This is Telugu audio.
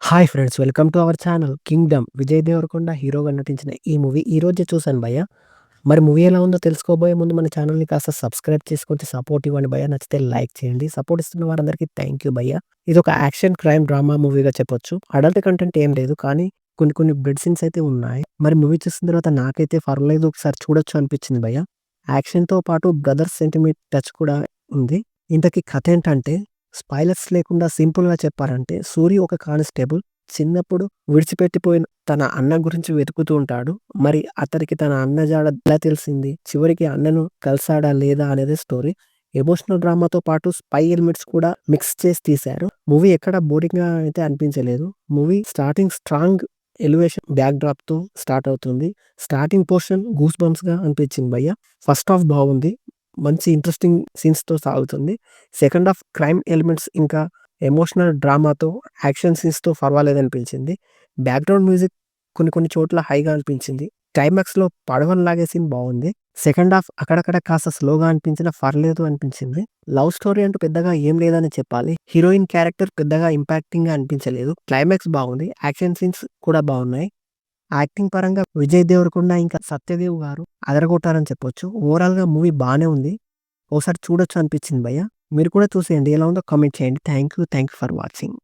Hi friends! Welcome to our channel 'Kingdom'. Vijay Devarakonda హీరోగా నటించిన ఈ మూవీ ఈ రోజే చూసాను భయ్య. మరి మూవీ ఎలా ఉందో తెలుసుకోబోయే ముందు మన ఛానల్‌ని కాస్త సబ్స్క్రైబ్ చేసి కొంచెం సపోర్ట్ ఇవ్వండి భయ్య. నచ్చితే లైక్ చేయండి. సపోర్ట్ ఇస్తున్న వారందరికీ థ్యాంక్ యూ భయ్య. ఇదొక యాక్షన్, క్రైమ్, డ్రామా మూవీగా చెప్పొచ్చు. అడల్ట్ కంటెంట్ ఏం లేదు. కానీ కొన్ని కొన్ని బ్లడ్ సీన్స్ అయితే ఉన్నాయి. మరి మూవీ చూసిన తర్వాత నాకైతే పర్లేదు, ఒకసారి చూడొచ్చు అనిపించింది భయ్య. యాక్షన్‌తో పాటు బ్రదర్స్ సెంటిమెంట్ టచ్ కూడా ఉంది. ఇంతకీ కథ ఏంటంటే, స్పాయిలర్స్ లేకుండా సింపుల్‌గా చెప్పాలంటే, సూరి ఒక కానిస్టేబుల్. చిన్నప్పుడు విడిచిపెట్టిపోయిన తన అన్న గురించి వెతుకుతూ ఉంటాడు. మరి అతనికి తన అన్న జాడ ఎలా తెలిసింది? చివరికి అన్నను కలిసాడా లేదా అనేది స్టోరీ. ఎమోషనల్ డ్రామాతో పాటు స్పై ఎలిమెంట్స్ కూడా మిక్స్ చేసి తీశారు. మూవీ ఎక్కడ బోరింగ్‌గా అయితే అనిపించలేదు. మూవీ స్టార్టింగ్ స్ట్రాంగ్ ఎలివేషన్ బ్యాక్‌డ్రాప్‌తో స్టార్ట్ అవుతుంది. స్టార్టింగ్ పోర్షన్ గూస్ బంప్స్‌గా అనిపించింది భయ్య. ఫస్ట్ హాఫ్ బాగుంది. మంచి ఇంట్రెస్టింగ్ సీన్స్‌తో సాగుతుంది. సెకండ్ హాఫ్ క్రైమ్ ఎలిమెంట్స్ ఇంకా ఎమోషనల్ డ్రామాతో, యాక్షన్ సీన్స్‌తో పర్వాలేదనిపించింది. బ్యాక్‌గ్రౌండ్ మ్యూజిక్ కొన్ని కొన్ని చోట్ల హైగా అనిపించింది. క్లైమాక్స్‌లో పడవను లాగే సీన్ బావుంది. సెకండ్ హాఫ్ అక్కడక్కడ కాస్త స్లోగా అనిపించినా పర్లేదు అనిపించింది. లవ్ స్టోరీ అంటూ పెద్దగా ఏం లేదని చెప్పాలి. హీరోయిన్ క్యారెక్టర్ పెద్దగా ఇంపాక్టింగ్‌గా అనిపించలేదు. క్లైమాక్స్ బాగుంది. యాక్షన్ సీన్స్ కూడా బాగున్నాయి. యాక్టింగ్ పరంగా విజయ్ దేవరకొండ ఇంకా సత్యదేవ్ గారు అదరగొట్టారని చెప్పొచ్చు. ఓవరాల్‌గా మూవీ బానే ఉంది. ఓసారి చూడొచ్చు అనిపించింది భయ్య. మీరు కూడా చూసేయండి. ఎలా ఉందో కామెంట్ చేయండి. Thank you for watching.